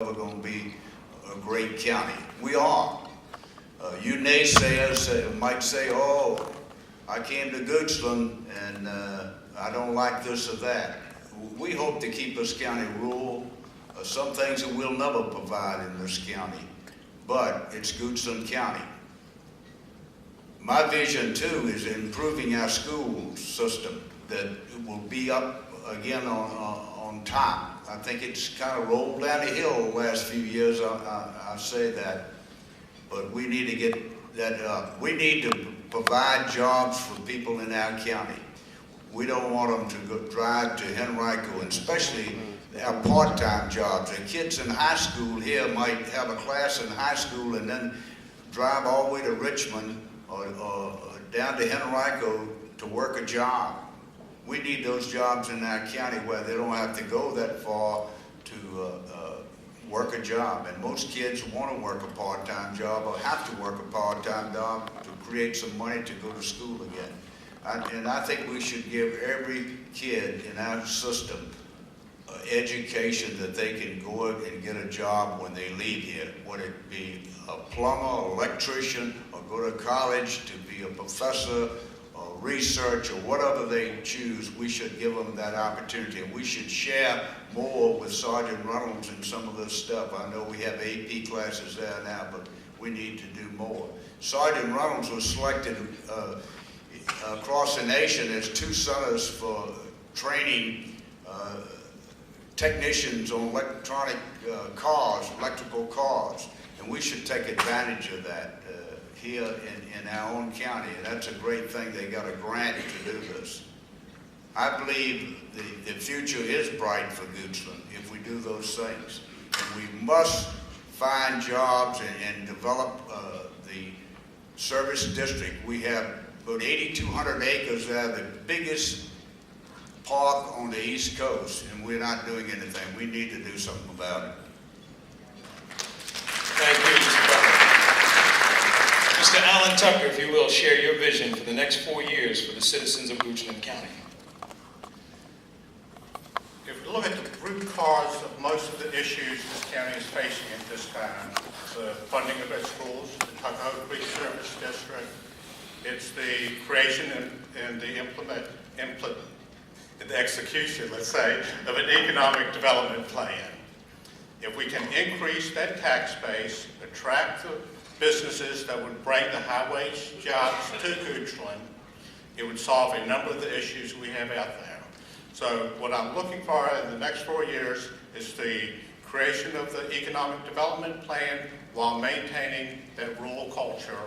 we're going to be a great county. We are. You naysayers might say, oh, I came to Goochland and I don't like this or that. We hope to keep this county rural. Some things that we'll never provide in this county, but it's Goochland County. My vision too is improving our school system that will be up again on time. I think it's kind of rolled down the hill the last few years, I say that, but we need to get that up. We need to provide jobs for people in our county. We don't want them to go drive to Henrico, and especially our part-time jobs. The kids in high school here might have a class in high school and then drive all the way to Richmond or down to Henrico to work a job. We need those jobs in our county where they don't have to go that far to work a job. And most kids want to work a part-time job or have to work a part-time job to create some money to go to school again. And I think we should give every kid in our system education that they can go and get a job when they leave here, whether it be a plumber, electrician, or go to college to be a professor or research or whatever they choose. We should give them that opportunity, and we should share more with Sergeant Reynolds and some of this stuff. I know we have AP classes there now, but we need to do more. Sergeant Reynolds was selected across the nation as 2 centers for training technicians on electronic cars, electrical cars, and we should take advantage of that here in our own county, and that's a great thing. They got a grant to do this. I believe the future is bright for Goochland if we do those things. And we must find jobs and develop the service district. We have about 8,200 acres there, the biggest park on the East Coast, and we're not doing anything. We need to do something about it. Thank you, Mr. Butler. Mr. Allen Tucker, if you will, share your vision for the next 4 years for the citizens of Goochland County. If you look at the root cause of most of the issues this county is facing at this time, it's the funding of its schools, the Tuckahoe Creek Service District. It's the creation and the execution, let's say, of an economic development plan. If we can increase that tax base, attract the businesses that would bring the high-wage jobs to Goochland, it would solve a number of the issues we have out there. So what I'm looking for in the next 4 years is the creation of the economic development plan while maintaining that rural culture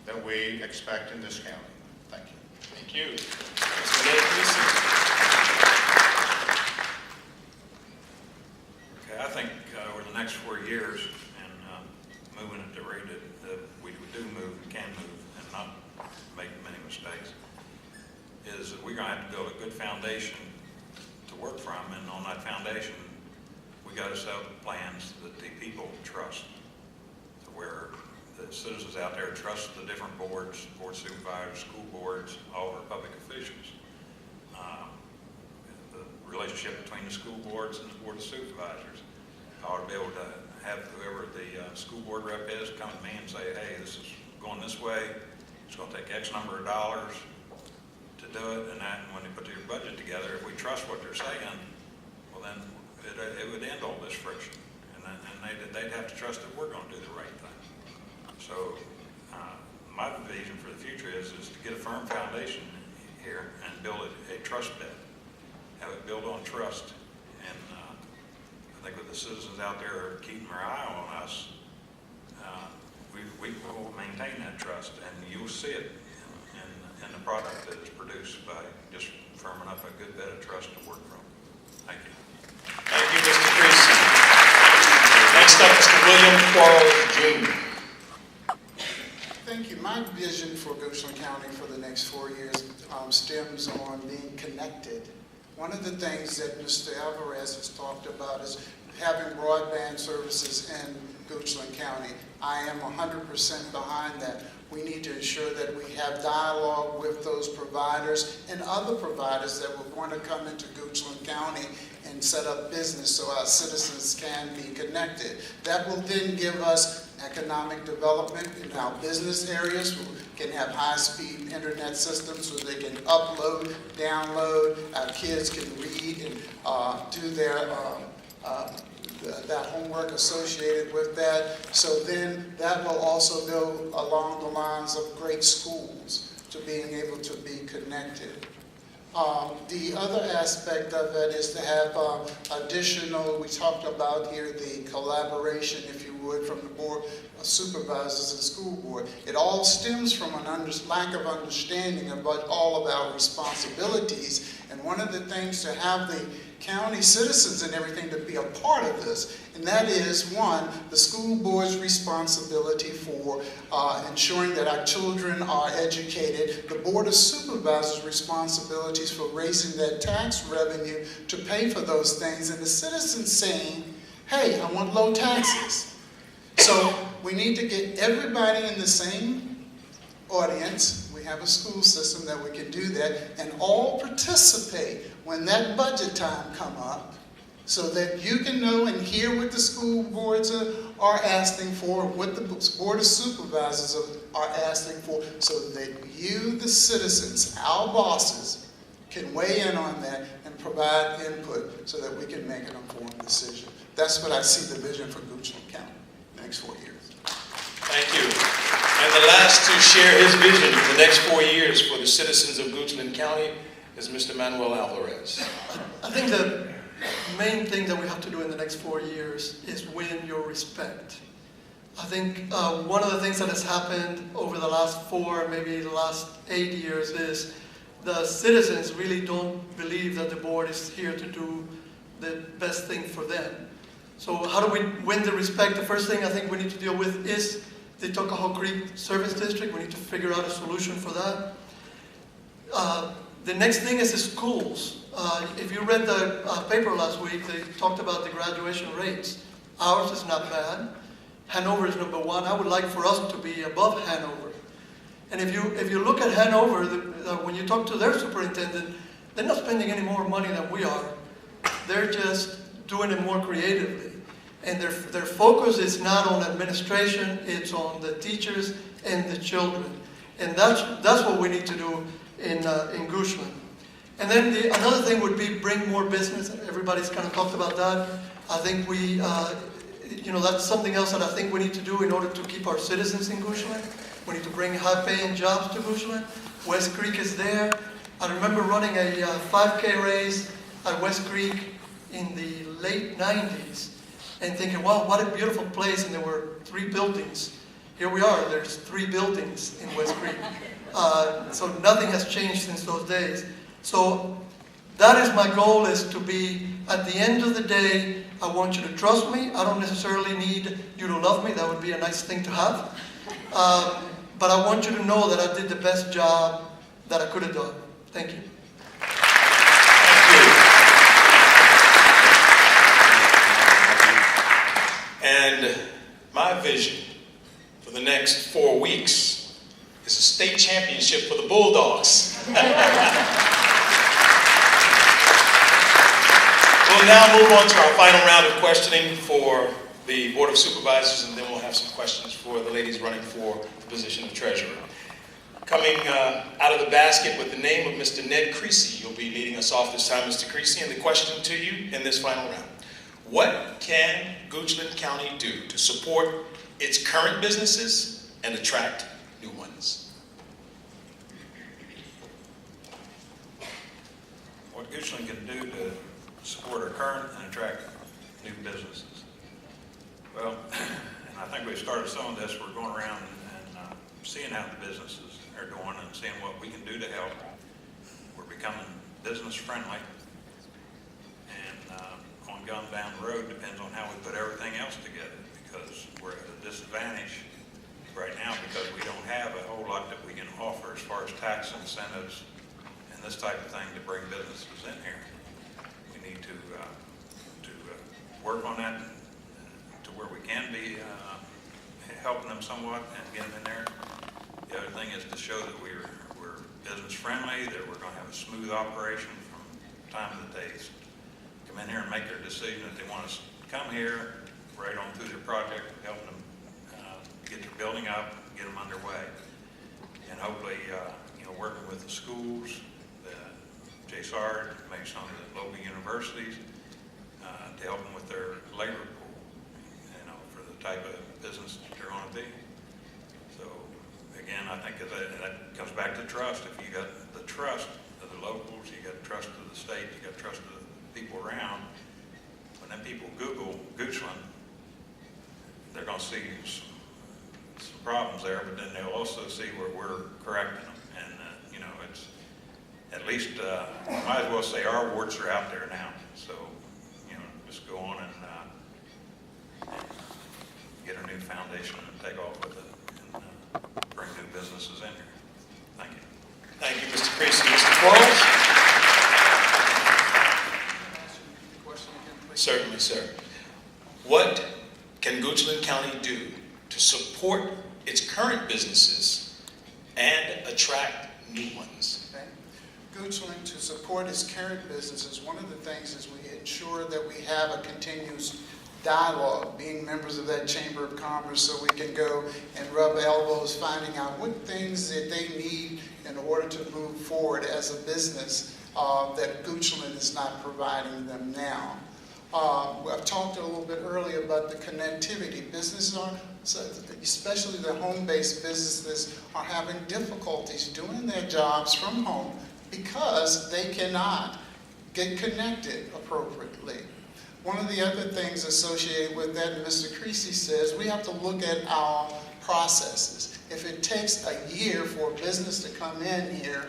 that we expect in this county. Thank you. Thank you. Mr. Davis. Okay, I think over the next 4 years and moving at the rate that we do move and can move and not make many mistakes, is that we're going to have to build a good foundation to work from, and on that foundation we got to set up plans that the people trust, to where the citizens out there trust the different boards, board supervisors, school boards, all of our public officials. The relationship between the school boards and the board of supervisors. I ought to be able to have whoever the school board rep is come to me and say, hey, this is going this way, it's going to take X number of dollars to do it, and that, and when they put their budget together, if we trust what they're saying, well then it would end all this friction, and they'd have to trust that we're going to do the right thing. So my vision for the future is to get a firm foundation here and build a trust bed, have it built on trust, and I think with the citizens out there keeping their eye on us, we will maintain that trust, and you'll see it in the product that is produced by just firming up a good bed of trust to work from. Thank you. Thank you, Mr. Creasy. Next up, Mr. William Quarles, Jr. Thank you. My vision for Goochland County for the next 4 years stems on being connected. One of the things that Mr. Alvarez has talked about is having broadband services in Goochland County. I am 100% behind that. We need to ensure that we have dialogue with those providers and other providers that will want to come into Goochland County and and set up business so our citizens can be connected. That will then give us economic development in our business areas who can have high-speed internet systems so they can upload, download, our kids can read and do their that homework associated with that. So then that will also go along the lines of great schools to being able to be connected. The other aspect of it is to have additional, we talked about here, the collaboration, if you would, from the board of supervisors and school board. It all stems from a lack of understanding about all of our responsibilities. And one of the things to have the county citizens and everything to be a part of this, and that is, one, the school board's responsibility for ensuring that our children are educated, the board of supervisors' responsibilities for raising that tax revenue to pay for those things, and the citizens saying, hey, I want low taxes. So we need to get everybody in the same audience. We have a school system that we can do that, and all participate when that budget time come up, so that you can know and hear what the school boards are asking for, what the board of supervisors are asking for, so that you, the citizens, our bosses, can weigh in on that and provide input so that we can make an informed decision. That's what I see the vision for Goochland County next 4 years. Thank you. And the last to share his vision for the next 4 years for the citizens of Goochland County is Mr. Manuel Alvarez. I think the main thing that we have to do in the next 4 years is win your respect. I think one of the things that has happened over the last 4, maybe the last 8 years is the citizens really don't believe that the board is here to do the best thing for them. So how do we win the respect? The first thing I think we need to deal with is the Tuckahoe Creek Service District. We need to figure out a solution for that. The next thing is the schools. If you read the paper last week, they talked about the graduation rates. Ours is not bad. Hanover is number 1. I would like for us to be above Hanover. And if you look at Hanover, when you talk to their superintendent, they're not spending any more money than we are. They're just doing it more creatively. And their focus is not on administration, it's on the teachers and the children. And that's what we need to do in Goochland. And then another thing would be bring more business. Everybody's kind of talked about that. I think we, that's something else that I think we need to do in order to keep our citizens in Goochland. We need to bring high-paying jobs to Goochland. West Creek is there. I remember running a 5K race at West Creek in the late 90s and thinking, wow, what a beautiful place, and there were 3 buildings. Here we are, there's 3 buildings in West Creek. So nothing has changed since those days. So that is my goal, is to be, at the end of the day, I want you to trust me. I don't necessarily need you to love me. That would be a nice thing to have. But I want you to know that I did the best job that I could have done. Thank you. And my vision for the next 4 weeks is a state championship for the Bulldogs. We'll now move on to our final round of questioning for the Board of Supervisors, and then we'll have some questions for the ladies running for the position of Treasurer. Coming out of the basket with the name of Mr. Ned Creasy, you'll be leading us off this time, Mr. Creasy, and the question to you in this final round. What can Goochland County do to support its current businesses and attract new ones? What Goochland can do to support our current and attract new businesses? Well, and I think we've started some of this. We're going around and seeing how the businesses are doing and seeing what we can do to help. We're becoming business friendly. Going down the road depends on how we put everything else together, because we're at a disadvantage right now because we don't have a whole lot that we can offer as far as tax incentives and this type of thing to bring businesses in here. We need to work on that to where we can be helping them somewhat and get them in there. The other thing is to show that we're business friendly, that we're going to have a smooth operation from the time of the day. come in here and make their decision if they want us to come here, right on through their project, helping them get their building up, get them underway. And hopefully, working with the schools, the JSARD, maybe some of the local universities, to help them with their labor pool, for the type of business that they're going to be. So, again, I think that comes back to trust. If you got the trust of the locals, you got trust of the state, you got trust of the people around, when them people Google Goochland, they're going to see some problems there, but then they'll also see where we're correcting them. And, it's at least, might as well say our warts are out there now. So, just go on and get a new foundation and take off with it and bring new businesses in here. Thank you. Thank you, Mr. Creasy. Mr. Quarles? Certainly, sir. What can Goochland County do to support its current businesses and attract new ones? Okay. Goochland, to support its current businesses, one of the things is we ensure that we have a continuous dialogue, being members of that Chamber of Commerce, so we can go and rub elbows, finding out what things that they need in order to move forward as a business that Goochland is not providing them now. I've talked a little bit earlier about the connectivity. Businesses are, especially the home-based businesses, are having difficulties doing their jobs from home because they cannot get connected appropriately. One of the other things associated with that, and Mr. Creasy says, we have to look at our processes. If it takes a year for a business to come in here,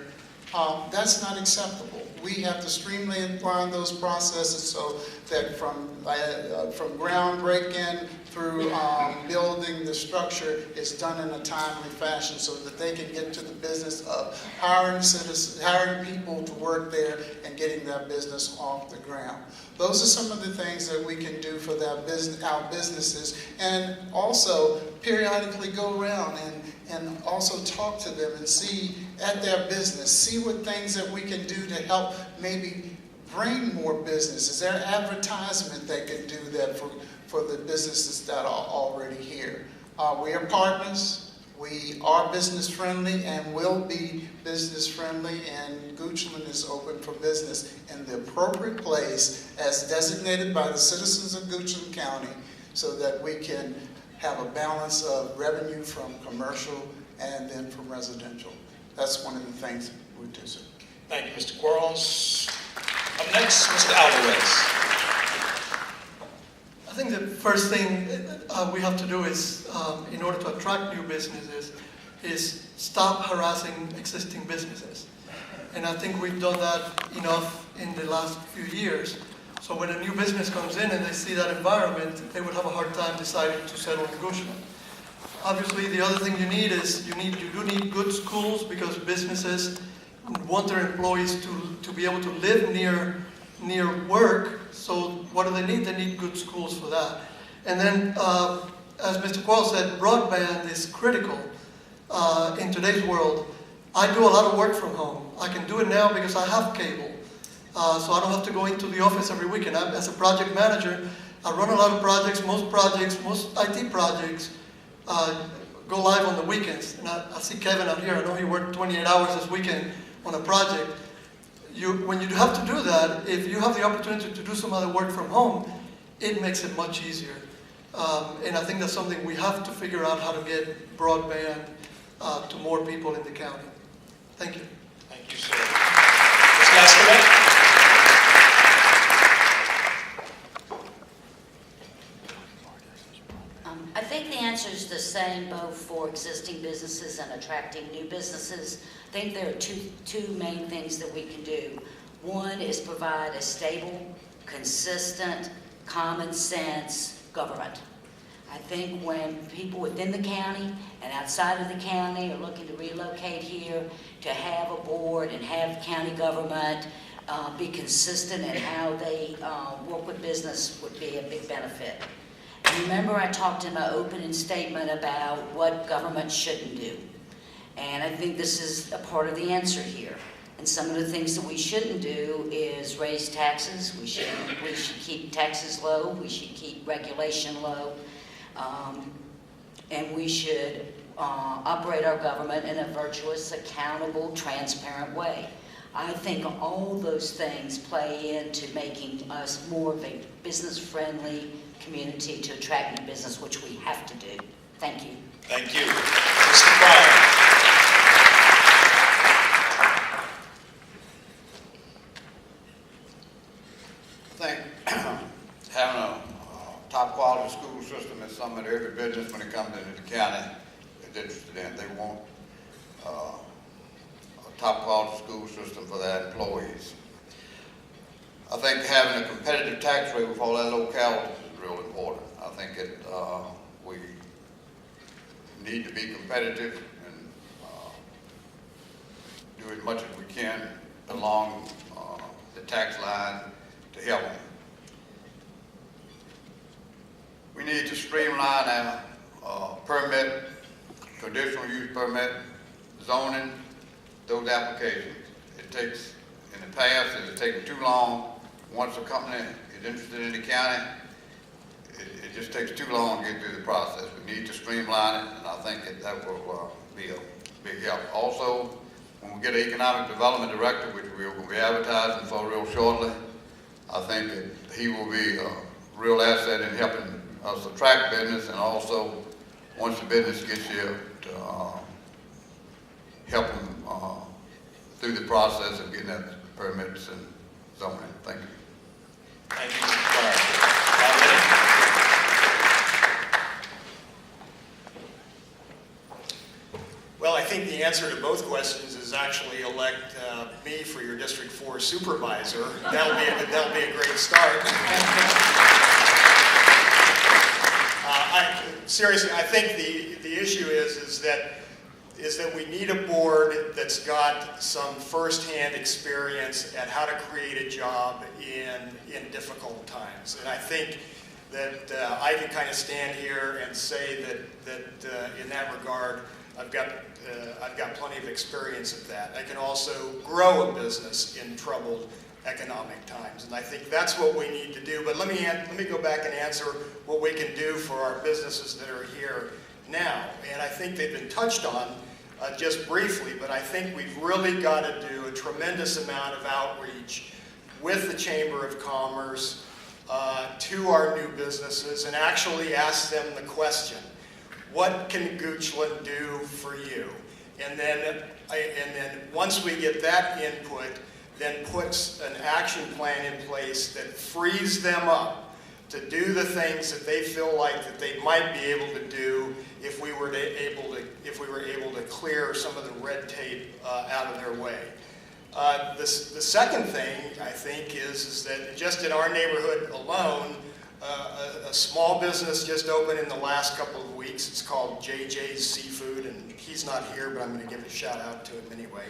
that's not acceptable. We have to streamline those processes so that from groundbreaking through building the structure is done in a timely fashion so that they can get to the business of hiring citizens, hiring people to work there and getting that business off the ground. Those are some of the things that we can do for our businesses, and also periodically go around and also talk to them and see at their business, see what things that we can do to help maybe bring more business. Is there advertisement that can do that for the businesses that are already here? We are partners. We are business friendly and will be business friendly, and Goochland is open for business in the appropriate place as designated by the citizens of Goochland County so that we can have a balance of revenue from commercial and then from residential. That's one of the things we do, sir. Thank you, Mr. Quarles. Up next, Mr. Alvarez. I think the first thing we have to do is, in order to attract new businesses, is stop harassing existing businesses. And I think we've done that enough in the last few years. So when a new business comes in and they see that environment, they would have a hard time deciding to settle in Goochland. Obviously, the other thing you need is you do need good schools, because businesses want their employees to be able to live near work. So what do they need? They need good schools for that. And then, as Mr. Quarles said, broadband is critical in today's world. I do a lot of work from home. I can do it now because I have cable. So I don't have to go into the office every weekend. As a project manager, I run a lot of projects. Most IT projects go live on the weekends. And I see Kevin out here. I know he worked 28 hours this weekend on a project. When you have to do that, if you have the opportunity to do some other work from home, it makes it much easier. And I think that's something we have to figure out, how to get broadband to more people in the county. Thank you. Thank you, sir. Ms. Lascarette? I think the answer is the same both for existing businesses and attracting new businesses. I think there are two main things that we can do. One is provide a stable, consistent, common sense government. I think when people within the county and outside of the county are looking to relocate here, to have a board and have county government be consistent in how they work with business would be a big benefit. And remember, I talked in my opening statement about what government shouldn't do. And I think this is a part of the answer here. And some of the things that we shouldn't do is raise taxes. We should keep taxes low. We should keep regulation low. And we should operate our government in a virtuous, accountable, transparent way. I think all those things play into making us more of a business-friendly community to attract new business, which we have to do. Thank you. Thank you. Mr. Pryor. I think having a top quality school system is something that every business when it comes into the county is interested in. They want a top quality school system for their employees. I think having a competitive tax rate with all that localities is real important. I think we need to be competitive and do as much as we can along the tax line to help them. We need to streamline our permit, conditional use permit, zoning, those applications. It takes, in the past, it's taken too long. Once a company is interested in the county, it just takes too long to get through the process. We need to streamline it, and I think that will be a big help. Also, when we get an economic development director, which we're going to be advertising for real shortly, I think that he will be a real asset in helping us attract business, and also, once the business gets here, to help them through the process of getting that permits and zoning. Thank you. Thank you, Mr. Pryor. Well, I think the answer to both questions is actually elect me for your District 4 supervisor. That'll be a great start. Seriously, I think the issue is that we need a board that's got some firsthand experience at how to create a job in difficult times. And I think that I can kind of stand here and say that in that regard, I've got plenty of experience at that. I can also grow a business in troubled economic times, and I think that's what we need to do. But let me go back and answer what we can do for our businesses that are here now. And I think they've been touched on just briefly, but I think we've really got to do a tremendous amount of outreach with the Chamber of Commerce to our new businesses and actually ask them the question, what can Goochland do for you? And then once we get that input, then puts an action plan in place that frees them up to do the things that they feel like that they might be able to do if we were able to clear some of the red tape out of their way. The second thing I think is that just in our neighborhood alone, a small business just opened in the last couple of weeks. It's called JJ's Seafood, and he's not here, but I'm going to give a shout out to him anyway.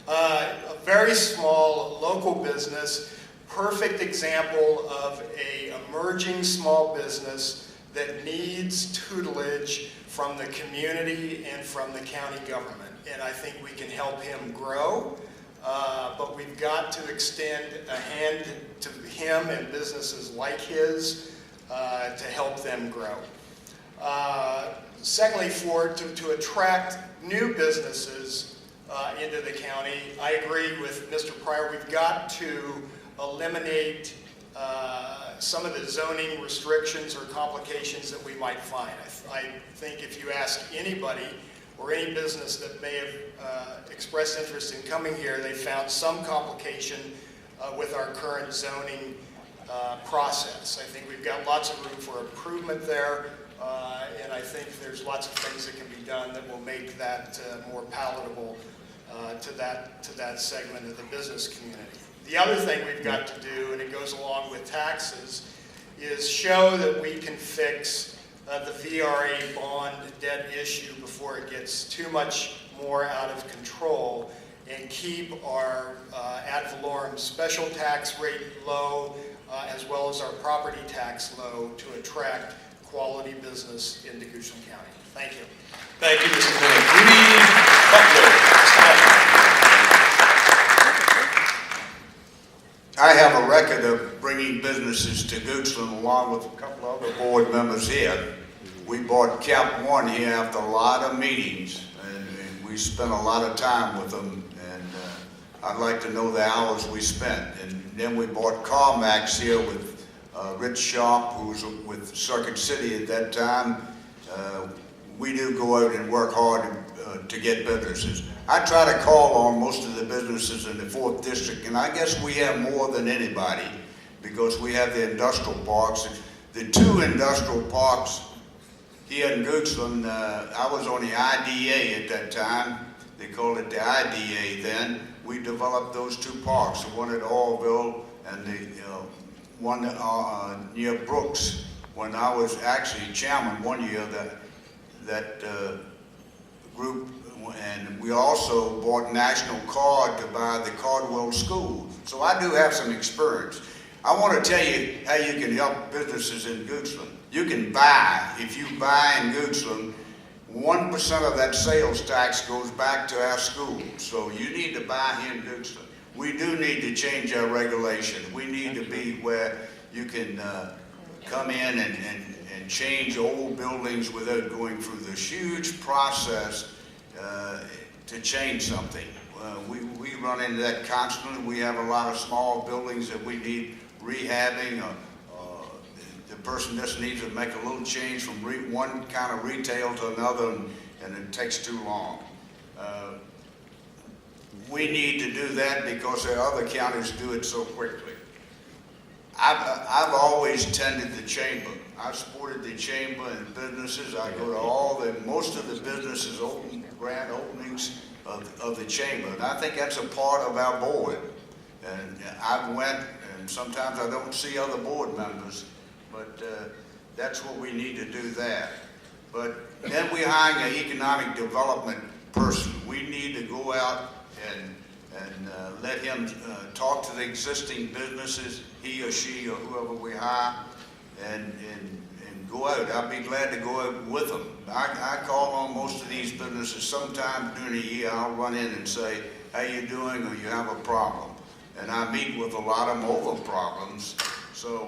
A very small local business, perfect example of an emerging small business that needs tutelage from the community and from the county government. And I think we can help him grow, but we've got to extend a hand to him and businesses like his to help them grow. Secondly, to attract new businesses into the county, I agree with Mr. Pryor. We've got to eliminate some of the zoning restrictions or complications that we might find. I think if you ask anybody or any business that may have expressed interest in coming here, they found some complication with our current zoning process. I think we've got lots of room for improvement there, and I think there's lots of things that can be done that will make that more palatable to that segment of the business community. The other thing we've got to do, and it goes along with taxes, is show that we can fix the VRA bond debt issue before it gets too much more out of control, and keep our ad valorem special tax rate low, as well as our property tax low, to attract quality business into Goochland County. Thank you. Thank you, Mr. Miller. Rudy Butler. record of bringing businesses to Goochland along with a couple other board members here. We bought Cap One here after a lot of meetings, and we spent a lot of time with them, and I'd like to know the hours we spent. And then we bought CarMax here with Rich Sharp, who was with Circuit City at that time. We do go out and work hard to get businesses. I try to call on most of the businesses in the 4th District, and I guess we have more than anybody because we have the industrial parks. The 2 industrial parks here in Goochland, I was on the IDA at that time. They called it the IDA then. We developed those 2 parks, the one at Orville and the one near Brooks. When I was actually chairman one year, that group, and we also bought National Card to buy the Cardwell School. So I do have some experience. I want to tell you how you can help businesses in Goochland. You can buy. If you buy in Goochland, 1% of that sales tax goes back to our school. So you need to buy here in Goochland. We do need to change our regulations. We need to be where you can come in and change old buildings without going through this huge process to change something. We run into that constantly. We have a lot of small buildings that we need rehabbing. The person just needs to make a little change from one kind of retail to another, and it takes too long. We need to do that because the other counties do it so quickly. I've always tended the chamber. I've supported the chamber and businesses. I go to most of the businesses grand openings of the chamber, and I think that's a part of our board. And I went, and sometimes I don't see other board members, but that's what we need to do there. But then we hire an economic development person. We need to go out and let him talk to the existing businesses, he or she or whoever we hire, and go out. I'd be glad to go out with them. I call on most of these businesses sometime during the year. I'll run in and say, how you doing, or you have a problem? And I meet with a lot of them over problems. So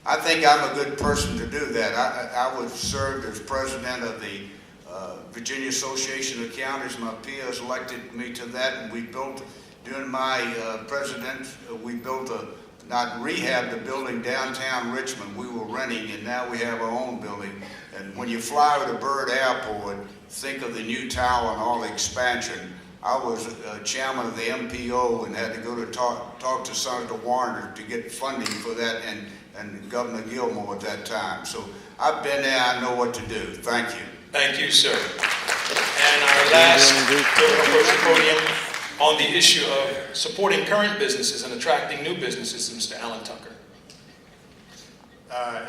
I think I'm a good person to do that. I was served as president of the Virginia Association of Counties. My peers elected me to that, and we built, during my presidency, we built not rehabbed the building downtown Richmond. We were renting, and now we have our own building. And when you fly over to Byrd Airport, think of the new tower and all the expansion. I was chairman of the MPO and had to go to talk to Senator Warner to get funding for that, and Governor Gilmore at that time. So I've been there, I know what to do. Thank you. Thank you, sir. And our last approach the podium on the issue of supporting current businesses and attracting new businesses, Mr. Alan Tucker.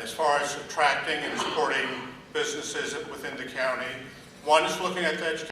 As far as attracting and supporting businesses within the county, one is looking at the education